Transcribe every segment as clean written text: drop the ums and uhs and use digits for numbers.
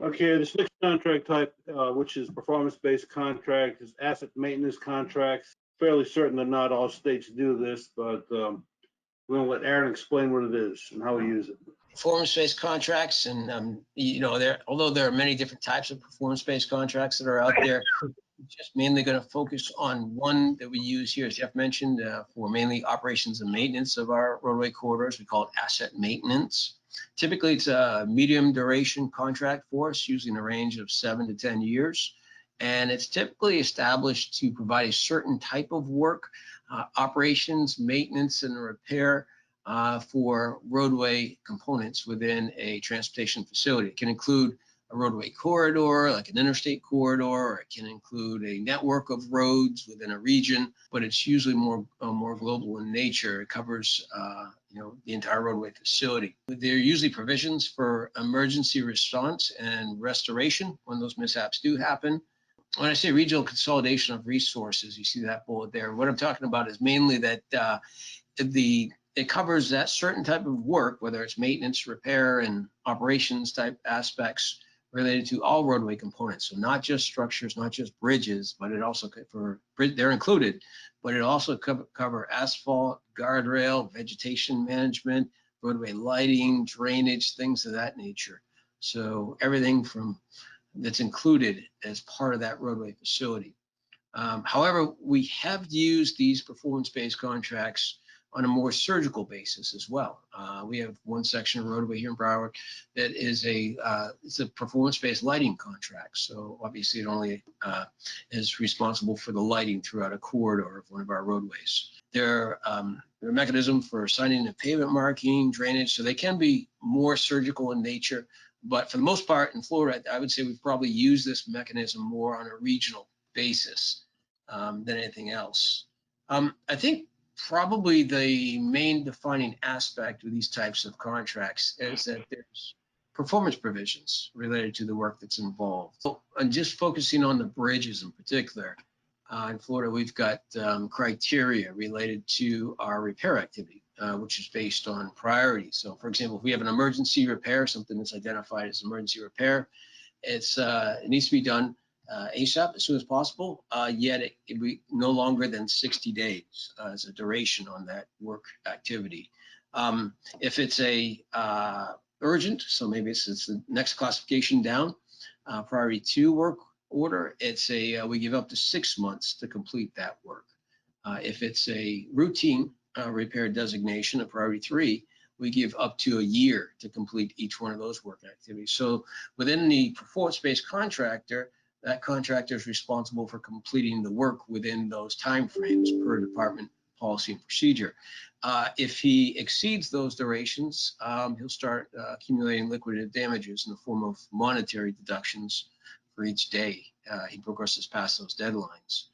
Okay, this next contract type, which is performance-based contract, is asset maintenance contracts. Fairly certain that not all states do this, but we're going to let Aaron explain what it is and how we use it. Performance-based contracts, and although there are many different types of performance-based contracts that are out there, just mainly going to focus on one that we use here, as Jeff mentioned, for mainly operations and maintenance of our roadway corridors. We call it asset maintenance. Typically, it's a medium duration contract for us, usually in a range of 7 to 10 years. And it's typically established to provide a certain type of work, operations, maintenance, and repair for roadway components within a transportation facility. It can include a roadway corridor, like an interstate corridor, or it can include a network of roads within a region, but it's usually more global in nature. It covers the entire roadway facility. There are usually provisions for emergency response and restoration when those mishaps do happen. When I say regional consolidation of resources, you see that bullet there. What I'm talking about is mainly that it covers that certain type of work, whether it's maintenance, repair, and operations type aspects related to all roadway components. So not just structures, not just bridges, but it also they're included, but it also cover asphalt, guardrail, vegetation management, roadway lighting, drainage, things of that nature. So everything that's included as part of that roadway facility. However, we have used these performance-based contracts on a more surgical basis as well. We have one section of roadway here in Broward that is it's a performance-based lighting contract. So obviously it only is responsible for the lighting throughout a corridor of one of our roadways. There are mechanisms for signing and pavement marking, drainage, so they can be more surgical in nature. But for the most part in Florida, I would say we've probably used this mechanism more on a regional basis than anything else. I think probably the main defining aspect of these types of contracts is that there's performance provisions related to the work that's involved. So I'm just focusing on the bridges in particular. In Florida, we've got criteria related to our repair activity, which is based on priority. So for example, if we have an emergency repair, something that's identified as emergency repair, it needs to be done ASAP, as soon as possible, yet it be no longer than 60 days as a duration on that work activity. If it's a urgent, so maybe it's the next classification down, priority 2 work order, we give up to 6 months to complete that work. If it's a routine repair designation, a priority 3, we give up to a year to complete each one of those work activities. So within the performance-based contractor, that contractor is responsible for completing the work within those timeframes per department policy and procedure. If he exceeds those durations, he'll start accumulating liquidated damages in the form of monetary deductions for each day he progresses past those deadlines.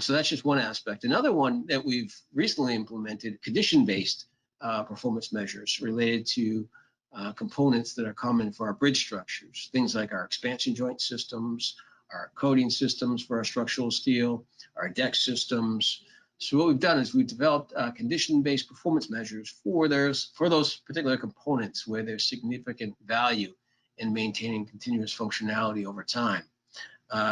So that's just one aspect. Another one that we've recently implemented, condition-based performance measures related to components that are common for our bridge structures, things like our expansion joint systems, our coating systems for our structural steel, our deck systems. So what we've done is we've developed condition-based performance measures for those particular components where there's significant value in maintaining continuous functionality over time.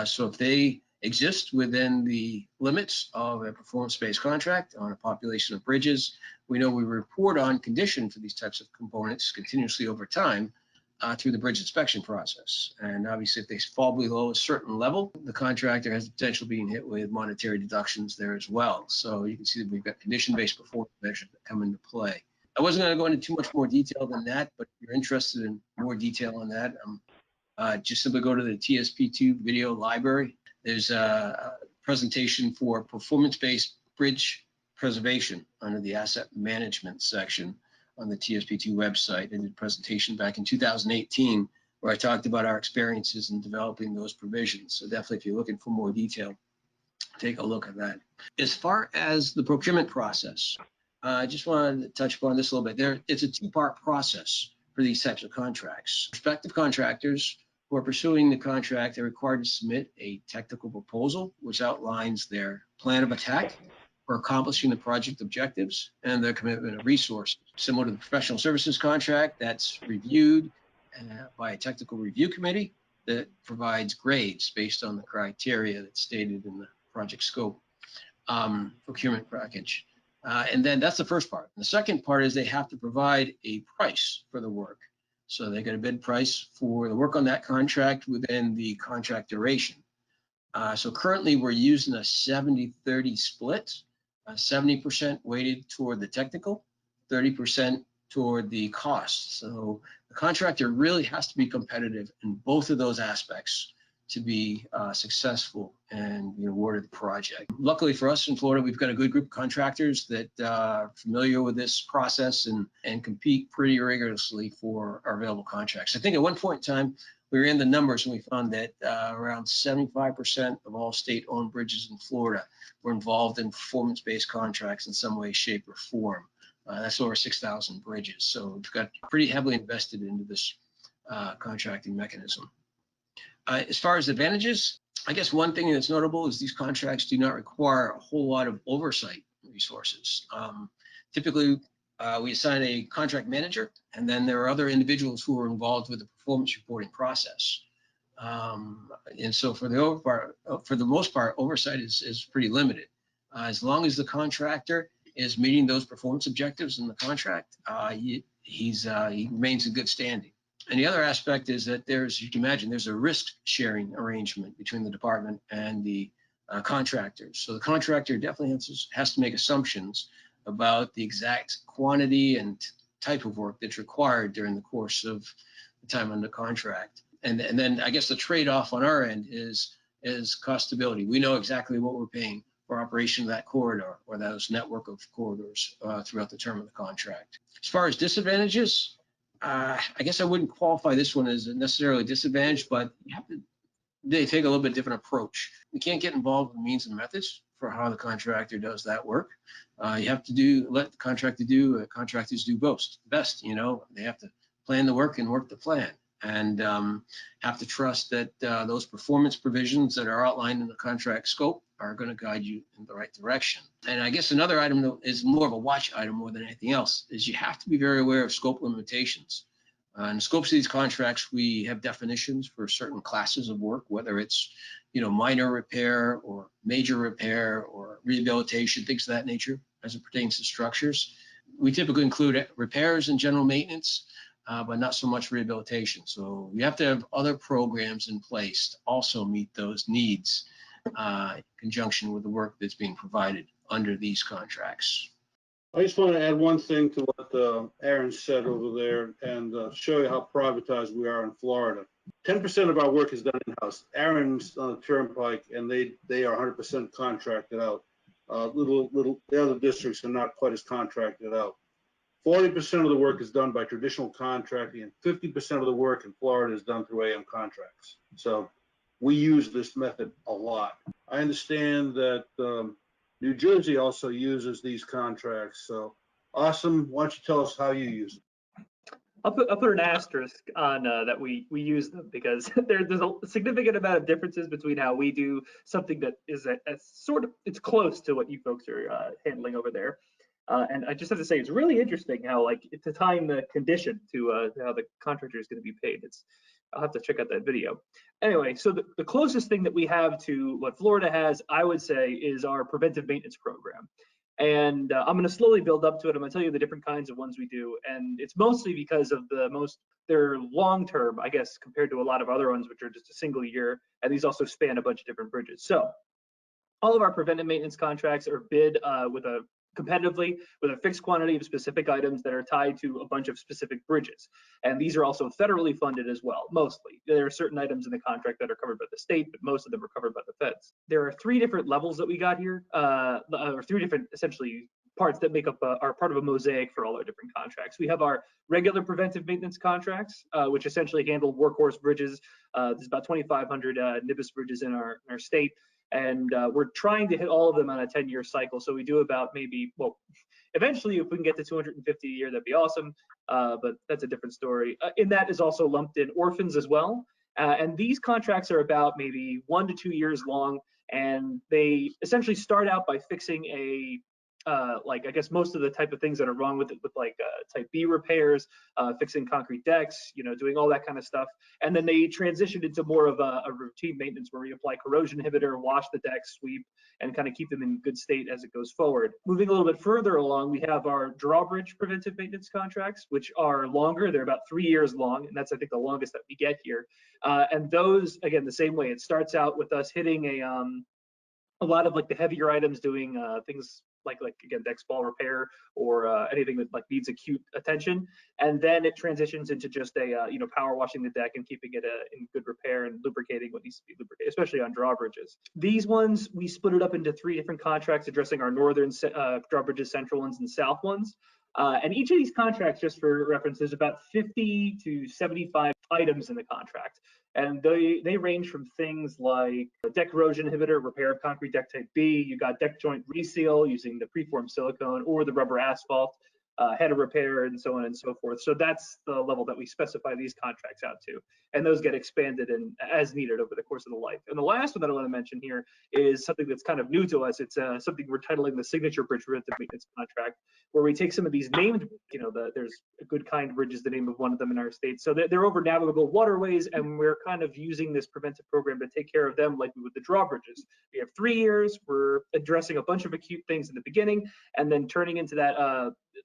So if they exist within the limits of a performance-based contract on a population of bridges, we know we report on condition for these types of components continuously over time through the bridge inspection process. And obviously, if they fall below a certain level, the contractor has the potential of being hit with monetary deductions there as well. So you can see that we've got condition-based performance measures that come into play. I wasn't going to go into too much more detail than that, but if you're interested in more detail on that, just simply go to the TSP2 video library. There's a presentation for performance-based bridge preservation under the asset management section on the TSP2 website. I did a presentation back in 2018 where I talked about our experiences in developing those provisions. So definitely, if you're looking for more detail, take a look at that. As far as the procurement process, I just wanted to touch upon this a little bit. It's a 2-part process for these types of contracts. Prospective contractors who are pursuing the contract are required to submit a technical proposal, which outlines their plan of attack for accomplishing the project objectives and their commitment of resources. Similar to the professional services contract, that's reviewed by a technical review committee that provides grades based on the criteria that's stated in the project scope procurement package. And then that's the first part. The second part is they have to provide a price for the work. So they get a bid price for the work on that contract within the contract duration. So currently we're using a 70-30 split, 70% weighted toward the technical, 30% toward the cost. So the contractor really has to be competitive in both of those aspects to be successful and be awarded the project. Luckily for us in Florida, we've got a good group of contractors that are familiar with this process and compete pretty rigorously for our available contracts. I think at one point in time, we were in the numbers and we found that around 75% of all state-owned bridges in Florida were involved in performance-based contracts in some way, shape, or form. That's over 6,000 bridges. So we've got pretty heavily invested into this contracting mechanism. As far as advantages, I guess one thing that's notable is these contracts do not require a whole lot of oversight resources. Typically, we assign a contract manager, and then there are other individuals who are involved with the performance reporting process. And so for the most part, oversight is pretty limited. As long as the contractor is meeting those performance objectives in the contract, he remains in good standing. And the other aspect is that there's, you can imagine, there's a risk sharing arrangement between the department and the contractors. So the contractor definitely has to make assumptions about the exact quantity and type of work that's required during the course of the time under contract. And then I guess the trade-off on our end is cost stability. We know exactly what we're paying for operation of that corridor or those network of corridors throughout the term of the contract. As far as disadvantages, I guess I wouldn't qualify this one as necessarily a disadvantage, but they take a little bit different approach. We can't get involved in means and methods for how the contractor does that work. You have to let the contractors do best. You know, they have to plan the work and work the plan, and have to trust that those performance provisions that are outlined in the contract scope are going to guide you in the right direction. And I guess another item that is more of a watch item more than anything else is you have to be very aware of scope limitations. In the scopes of these contracts, we have definitions for certain classes of work, whether it's, you know, minor repair or major repair or rehabilitation, things of that nature as it pertains to structures. We typically include repairs and general maintenance, but not so much rehabilitation. So we have to have other programs in place to also meet those needs in conjunction with the work that's being provided under these contracts. I just want to add one thing to what Aaron said over there and show you how privatized we are in Florida. 10% of our work is done in-house. Aaron's on the Turnpike, and they are 100% contracted out. The other districts are not quite as contracted out. 40% of the work is done by traditional contracting, and 50% of the work in Florida is done through AM contracts. So we use this method a lot. I understand that New Jersey also uses these contracts. So, Awesome, why don't you tell us how you use it? I'll put an asterisk on that we use them because there's a significant amount of differences between how we do something that is it's close to what you folks are handling over there. And I just have to say, it's really interesting how, like, to time the condition to how the contractor is going to be paid. I'll have to check out that video. Anyway, so the closest thing that we have to what Florida has, I would say, is our preventive maintenance program. And I'm going to slowly build up to it. I'm going to tell you the different kinds of ones we do. And it's mostly because of they're long term, I guess, compared to a lot of other ones, which are just a single year. And these also span a bunch of different bridges. So all of our preventive maintenance contracts are bid competitively with a fixed quantity of specific items that are tied to a bunch of specific bridges. And these are also federally funded as well, mostly. There are certain items in the contract that are covered by the state, but most of them are covered by the feds. There are three different levels that we got here, or three different, essentially, parts that make up are part of a mosaic for all our different contracts. We have our regular preventive maintenance contracts, which essentially handle workhorse bridges. There's about 2,500 NIBUS bridges in our state. And we're trying to hit all of them on a 10-year cycle. So we do about eventually, if we can get to 250 a year, that'd be awesome. But that's a different story. In that is also lumped in orphans as well. And these contracts are about maybe 1 to 2 years long. And they essentially start out by fixing a like I guess most of the type of things that are wrong with it, with like type B repairs, fixing concrete decks, doing all that kind of stuff. And then they transitioned into more of a routine maintenance where we apply corrosion inhibitor, wash the decks, sweep, and kind of keep them in good state as it goes forward. Moving a little bit further along, we have our drawbridge preventive maintenance contracts, which are longer. They're about 3 years long, and that's I think the longest that we get here. And those, again, the same way. It starts out with us hitting a lot of like the heavier items, doing things like again deck spall repair or anything that like needs acute attention, and then it transitions into just a power washing the deck and keeping it in good repair and lubricating what needs to be lubricated, especially on drawbridges. These ones we split it up into 3 different contracts addressing our northern drawbridges, central ones, and south ones. And each of these contracts, just for reference, there's about 50 to 75 items in the contract. And they range from things like deck corrosion inhibitor, repair of concrete deck type B, you got deck joint reseal using the preformed silicone or the rubber asphalt, header repair, and so on and so forth. So that's the level that we specify these contracts out to. And those get expanded and as needed over the course of the life. And the last one that I want to mention here is something that's kind of new to us. It's something we're titling the Signature Bridge Preventive Maintenance Contract, where we take some of these named, there's a Good Kind Bridge is the name of one of them in our state. So they're over navigable waterways, and we're kind of using this preventive program to take care of them like we would the drawbridges. We have 3 years, we're addressing a bunch of acute things in the beginning, and then turning into that,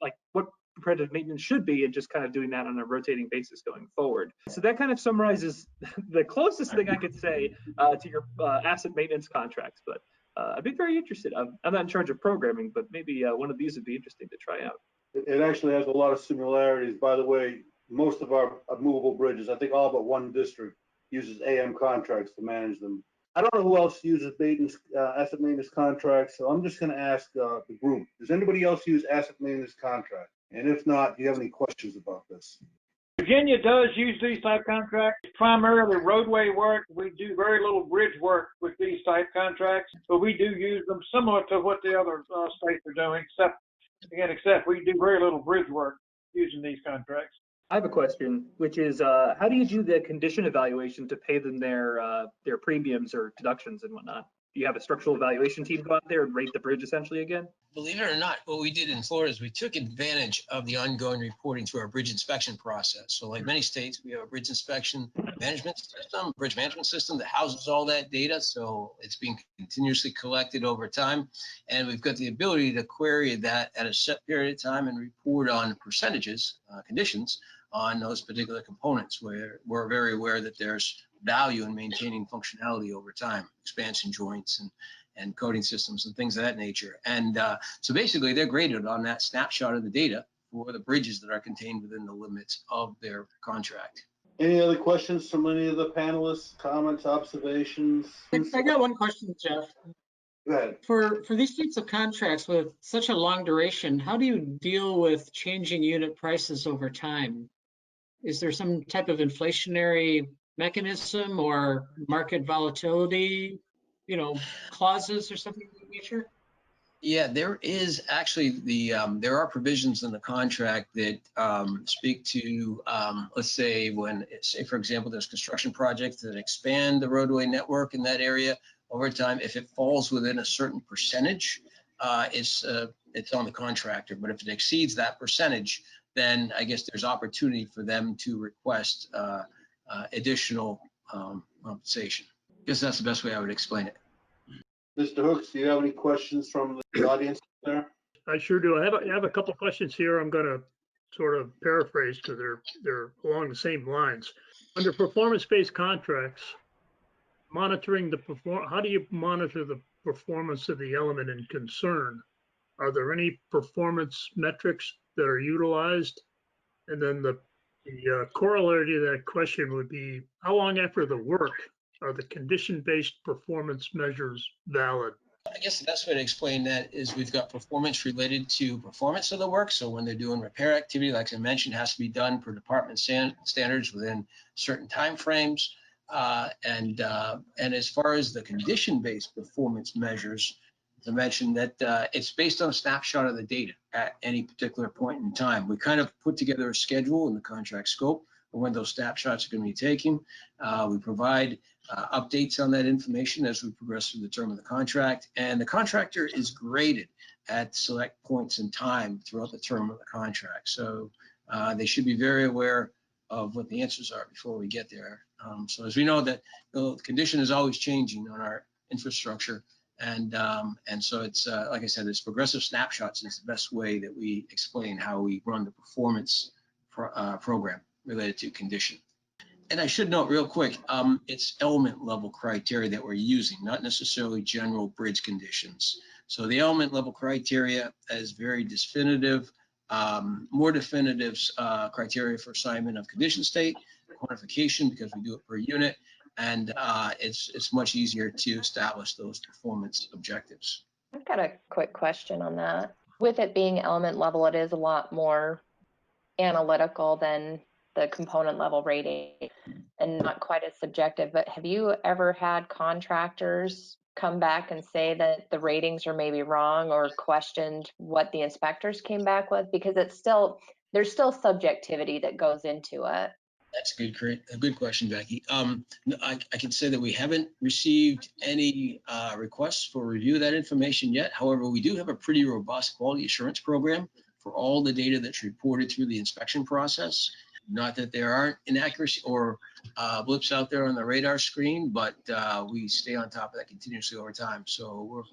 like what preventive maintenance should be, and just kind of doing that on a rotating basis going forward. So that kind of summarizes the closest thing I could say to your asset maintenance contracts, but I'd be very interested. I'm not in charge of programming, but maybe one of these would be interesting to try out. It actually has a lot of similarities. By the way, most of our movable bridges, I think all but one district, uses AM contracts to manage them. I don't know who else uses maintenance, asset maintenance contracts, so I'm just going to ask the group, does anybody else use asset maintenance contracts? And if not, do you have any questions about this? Virginia does use these type contracts, primarily roadway work. We do very little bridge work with these type contracts, but we do use them similar to what the other states are doing, except we do very little bridge work using these contracts. I have a question, which is how do you do the condition evaluation to pay them their premiums or deductions and whatnot? Do you have a structural evaluation team go out there and rate the bridge essentially again? Believe it or not, what we did in Florida is we took advantage of the ongoing reporting through our bridge inspection process. So like many states, we have a bridge inspection management system, bridge management system that houses all that data. So it's being continuously collected over time. And we've got the ability to query that at a set period of time and report on percentages, conditions on those particular components, where we're very aware that there's value in maintaining functionality over time, expansion joints and coating systems and things of that nature. And so basically they're graded on that snapshot of the data for the bridges that are contained within the limits of their contract. Any other questions from any of the panelists, comments, observations? I got one question, Jeff. Go ahead. For these types of contracts with such a long duration, how do you deal with changing unit prices over time? Is there some type of inflationary mechanism or market volatility, clauses or something of that nature? Yeah, there is actually there are provisions in the contract that speak to, let's say for example, there's construction projects that expand the roadway network in that area over time. If it falls within a certain percentage, it's on the contractor. But if it exceeds that percentage, then I guess there's opportunity for them to request additional compensation. I guess that's the best way I would explain it. Mr. Hooks, do you have any questions from the audience there? I sure do. I have a couple of questions here. I'm going to sort of paraphrase because they're along the same lines. Under performance-based contracts, how do you monitor the performance of the element in concern? Are there any performance metrics that are utilized? And then the corollary to that question would be, how long after the work are the condition-based performance measures valid? I guess the best way to explain that is we've got performance related to performance of the work. So when they're doing repair activity, like I mentioned, has to be done per department standards within certain timeframes. And as far as the condition-based performance measures, as I mentioned, that it's based on a snapshot of the data at any particular point in time. We kind of put together a schedule in the contract scope of when those snapshots are going to be taken. We provide updates on that information as we progress through the term of the contract, and the contractor is graded at select points in time throughout the term of the contract. So they should be very aware of what the answers are before we get there. So as we know that the condition is always changing on our infrastructure. And so it's, like I said, it's progressive snapshots is the best way that we explain how we run the performance program related to condition. And I should note real quick, it's element level criteria that we're using, not necessarily general bridge conditions. So the element level criteria is very definitive, more definitive criteria for assignment of condition state, quantification because we do it per unit, and it's much easier to establish those performance objectives. I've got a quick question on that. With it being element level, it is a lot more analytical than the component level rating and not quite as subjective. But have you ever had contractors come back and say that the ratings are maybe wrong or questioned what the inspectors came back with? Because there's still subjectivity that goes into it. That's a good question, Becky. I can say that we haven't received any requests for review of that information yet. However, we do have a pretty robust quality assurance program for all the data that's reported through the inspection process. Not that there aren't inaccuracies or blips out there on the radar screen, but we stay on top of that continuously over time. So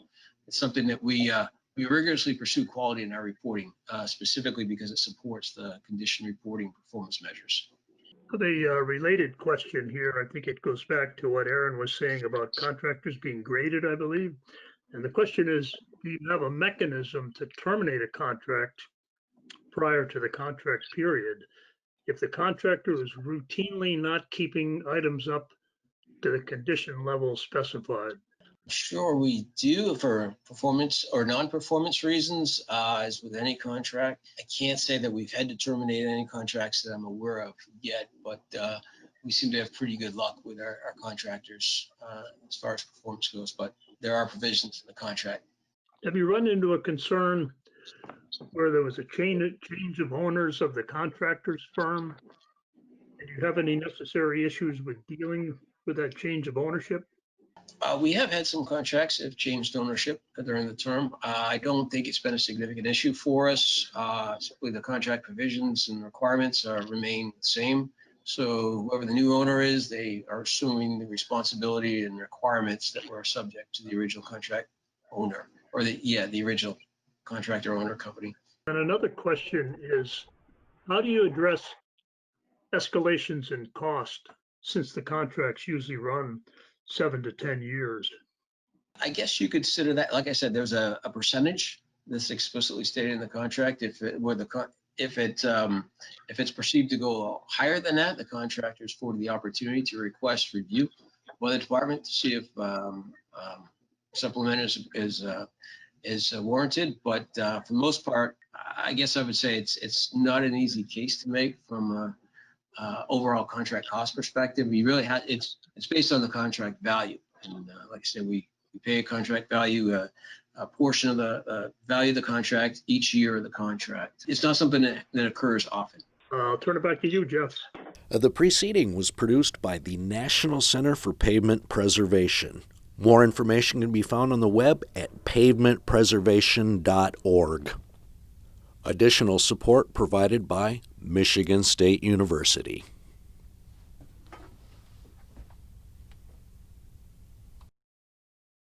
it's something that we rigorously pursue quality in our reporting, specifically because it supports the condition reporting performance measures. The related question here, I think it goes back to what Aaron was saying about contractors being graded, I believe. And the question is, do you have a mechanism to terminate a contract prior to the contract period if the contractor is routinely not keeping items up to the condition level specified? Sure, we do for performance or non-performance reasons, as with any contract. I can't say that we've had to terminate any contracts that I'm aware of yet, but we seem to have pretty good luck with our contractors as far as performance goes, but there are provisions in the contract. Have you run into a concern where there was a change of owners of the contractor's firm? And do you have any necessary issues with dealing with that change of ownership? We have had some contracts that have changed ownership during the term. I don't think it's been a significant issue for us. Simply the contract provisions and requirements remain the same. So whoever the new owner is, they are assuming the responsibility and requirements that were subject to the original contract owner or the original contractor owner company. And another question is, how do you address escalations in cost since the contracts usually run 7 to 10 years? I guess you could consider that, like I said, there's a percentage that's explicitly stated in the contract. If it's perceived to go higher than that, the contractor is afforded the opportunity to request review by the department to see if supplement is warranted. But for the most part, I guess I would say it's not an easy case to make from a overall contract cost perspective. We really have it's based on the contract value, and like I said, we pay a contract value, a portion of the value of the contract each year of the contract. It's not something that occurs often. I'll turn it back to you, Jeff. The preceding was produced by the National Center for Pavement Preservation. More information can be found on the web at pavementpreservation.org. Additional support provided by Michigan State University.